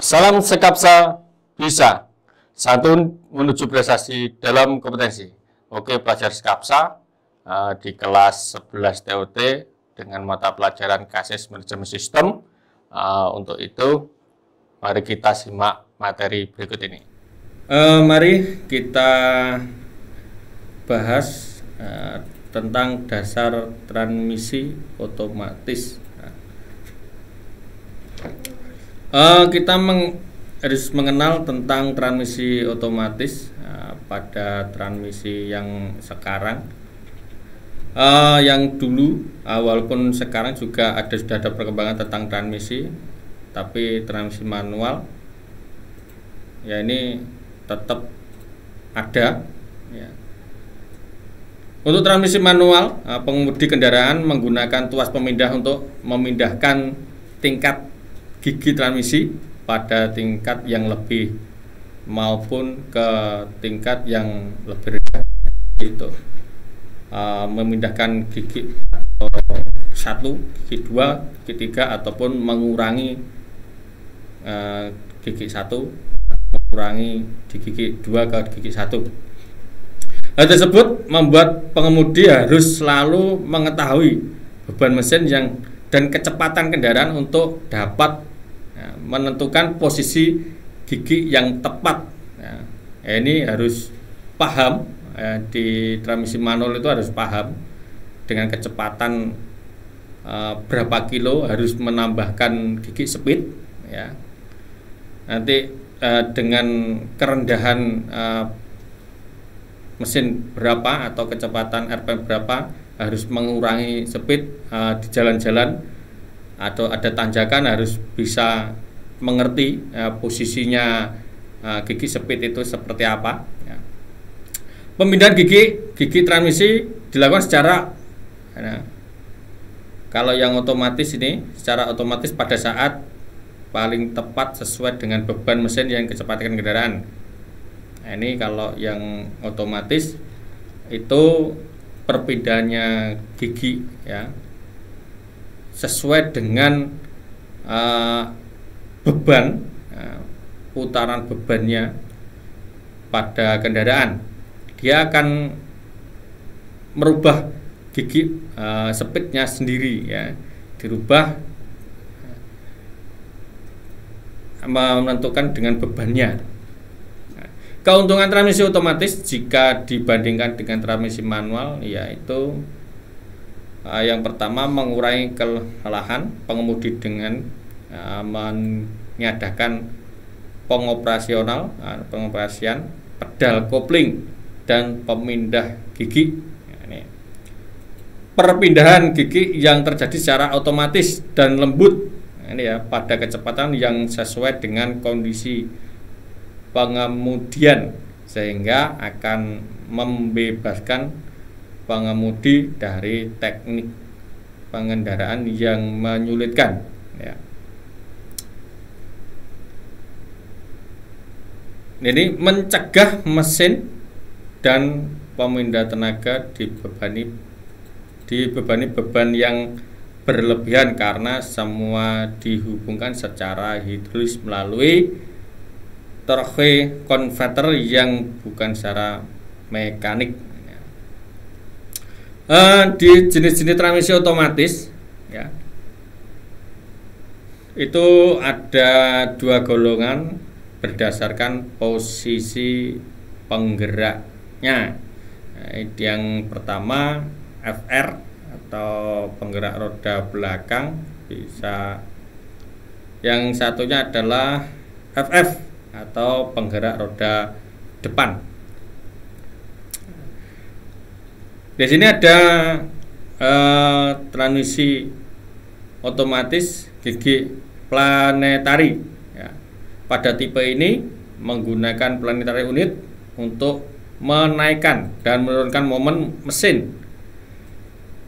Salam Sekapsa bisa santun menuju prestasi dalam kompetensi. Oke, pelajar Sekapsa di kelas 11 TOT dengan mata pelajaran Kasis Manajemen Sistem. Untuk itu, mari kita simak materi berikut ini. Mari kita bahas tentang dasar transmisi otomatis. Kita harus mengenal tentang transmisi otomatis pada transmisi yang sekarang. Yang dulu, walaupun sekarang juga sudah ada perkembangan tentang transmisi, tapi transmisi manual, ya ini tetap ada. Ya. Untuk transmisi manual, pengemudi kendaraan menggunakan tuas pemindah untuk memindahkan tingkat gigi transmisi pada tingkat yang lebih maupun ke tingkat yang lebih rendah, itu memindahkan gigi 1, gigi 2, gigi 3 ataupun mengurangi gigi 1, mengurangi di gigi 2 ke gigi 1. Hal tersebut membuat pengemudi harus selalu mengetahui beban mesin dan kecepatan kendaraan untuk dapat menentukan posisi gigi yang tepat. Ini harus paham, di transmisi manual itu harus paham dengan kecepatan berapa kilo harus menambahkan gigi speed, ya. Nanti dengan kerendahan mesin berapa atau kecepatan RPM berapa harus mengurangi speed di jalan-jalan atau ada tanjakan, harus bisa mengerti posisinya gigi speed itu seperti apa, ya. Pemindahan gigi transmisi dilakukan secara kalau yang otomatis ini secara otomatis pada saat paling tepat sesuai dengan beban mesin yang kecepatan kendaraan. Ini kalau yang otomatis itu perpindahannya gigi, ya, sesuai dengan beban, putaran bebannya pada kendaraan. Dia akan merubah gigi speednya sendiri, ya, dirubah menentukan dengan bebannya. Keuntungan transmisi otomatis jika dibandingkan dengan transmisi manual, yaitu yang pertama mengurangi kelelahan pengemudi dengan meniadakan pengoperasian pedal kopling dan pemindah gigi. Ini perpindahan gigi yang terjadi secara otomatis dan lembut, ini ya, pada kecepatan yang sesuai dengan kondisi pengemudian, sehingga akan membebaskan pengemudi dari teknik pengendaraan yang menyulitkan, ya. Ini mencegah mesin dan pemindah tenaga dibebani beban yang berlebihan karena semua dihubungkan secara hidrolis melalui torque converter yang bukan secara mekanik. Di jenis-jenis transmisi otomatis, ya, itu ada dua golongan berdasarkan posisi penggeraknya. Yang pertama FR atau penggerak roda belakang, bisa. Yang satunya adalah FF atau penggerak roda depan. Di sini ada transmisi otomatis gigi planetari, ya. Pada tipe ini menggunakan planetary unit untuk menaikkan dan menurunkan momen mesin,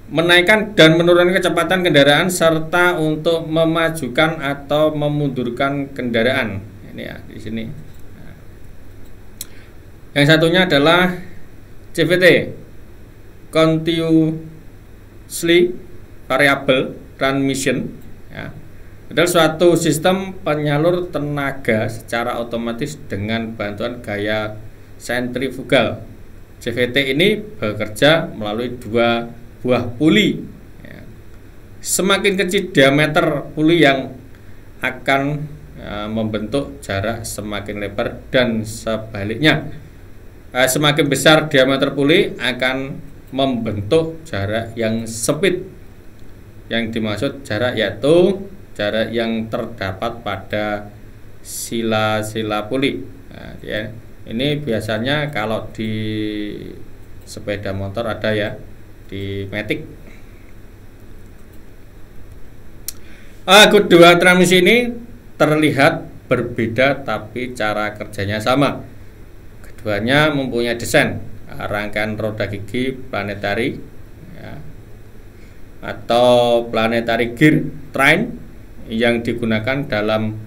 menaikkan dan menurunkan kecepatan kendaraan, serta untuk memajukan atau memundurkan kendaraan. Ini ya, di sini. Yang satunya adalah CVT, Continuously Variable Transmission, ya. adalah suatu sistem penyalur tenaga secara otomatis dengan bantuan gaya sentrifugal. CVT ini bekerja melalui dua buah puli. Semakin kecil diameter puli yang akan membentuk jarak semakin lebar dan sebaliknya. Semakin besar diameter puli akan membentuk jarak yang sempit. Yang dimaksud jarak yaitu jarak yang terdapat pada sila-sila puli. Nah, ya. Ini biasanya kalau di sepeda motor ada ya, di Matic. Kedua transmisi ini terlihat berbeda tapi cara kerjanya sama. Keduanya mempunyai desain rangkaian roda gigi planetary ya, atau planetary gear train yang digunakan dalam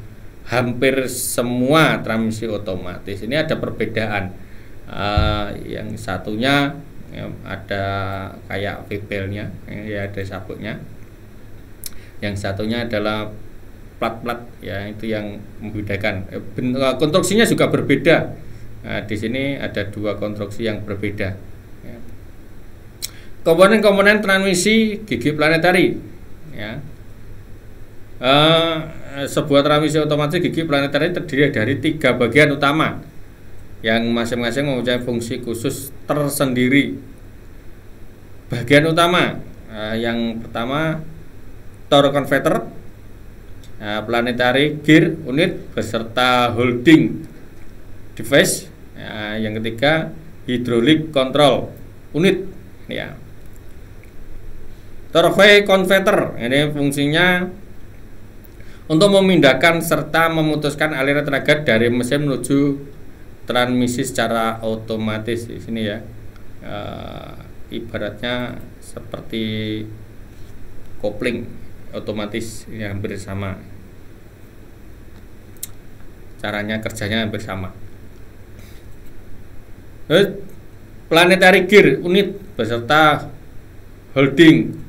hampir semua transmisi otomatis. Ini ada perbedaan. Yang satunya ya, ada kayak V-belnya, ya ada sabuknya. Yang satunya adalah plat-plat, ya itu yang membedakan. Konstruksinya juga berbeda. Nah, di sini ada dua konstruksi yang berbeda. Ya. Komponen-komponen transmisi gigi planetary. Ya. Sebuah transmisi otomatis gigi planetary terdiri dari 3 bagian utama yang masing-masing mempunyai fungsi khusus tersendiri. Bagian utama yang pertama torque converter, planetary gear unit beserta holding device. Yang ketiga hydraulic control unit ya. Torque converter ini fungsinya untuk memindahkan serta memutuskan aliran tenaga dari mesin menuju transmisi secara otomatis. Di sini ya, ibaratnya seperti kopling otomatis yang hampir sama. Caranya kerjanya hampir sama. Planetary gear unit beserta holding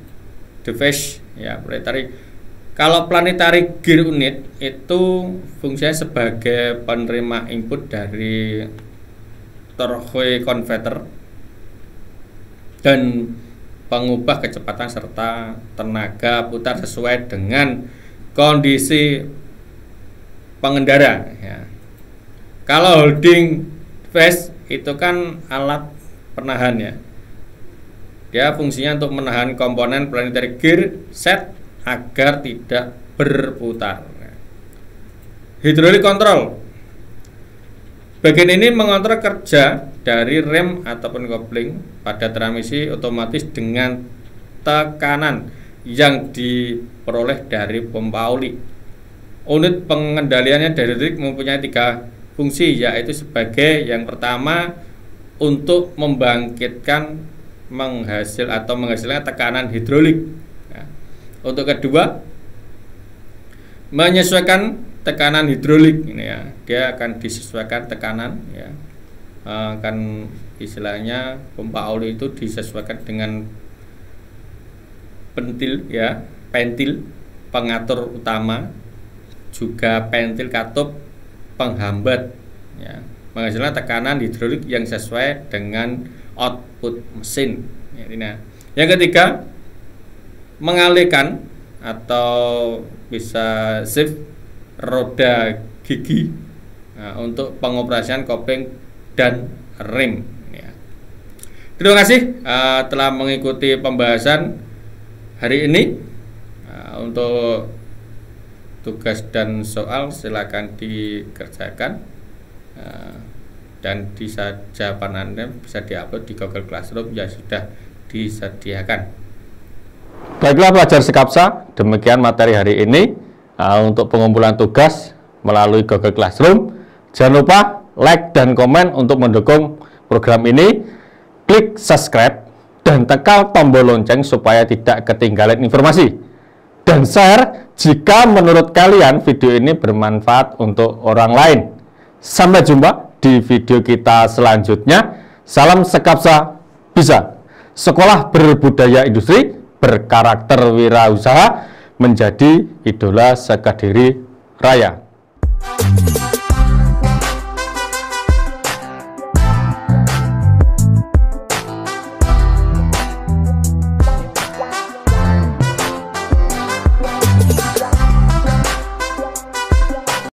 device ya, planetary. Kalau planetary gear unit itu fungsinya sebagai penerima input dari torque converter dan pengubah kecepatan serta tenaga putar sesuai dengan kondisi pengendara ya. Kalau holding device itu kan alat penahan ya. Dia fungsinya untuk menahan komponen planetary gear set agar tidak berputar. Hydraulic control. Bagian ini mengontrol kerja dari rem ataupun kopling pada transmisi otomatis dengan tekanan yang diperoleh dari pompa oli. Unit pengendaliannya dari hydraulik mempunyai 3 fungsi, yaitu sebagai yang pertama untuk membangkitkan menghasilkan tekanan hidrolik. Untuk kedua, menyesuaikan tekanan hidrolik ini ya, dia akan disesuaikan tekanan ya, kan istilahnya pompa oli itu disesuaikan dengan pentil ya, pentil pengatur utama, juga pentil katup penghambat ya, menghasilkan tekanan hidrolik yang sesuai dengan output mesin ya. Nah, yang ketiga, mengalihkan atau bisa shift roda gigi untuk pengoperasian kopling dan rem ya. Terima kasih telah mengikuti pembahasan hari ini. Untuk tugas dan soal silakan dikerjakan, dan jawaban Anda bisa diupload di Google Classroom yang sudah disediakan. Baiklah pelajar Sekapsa, demikian materi hari ini. Untuk pengumpulan tugas melalui Google Classroom, jangan lupa like dan komen untuk mendukung program ini. Klik subscribe dan tekan tombol lonceng supaya tidak ketinggalan informasi. Dan share jika menurut kalian video ini bermanfaat untuk orang lain. Sampai jumpa di video kita selanjutnya. Salam Sekapsa Bisa. Sekolah berbudaya industri, berkarakter wirausaha, menjadi idola Sekadiri Raya.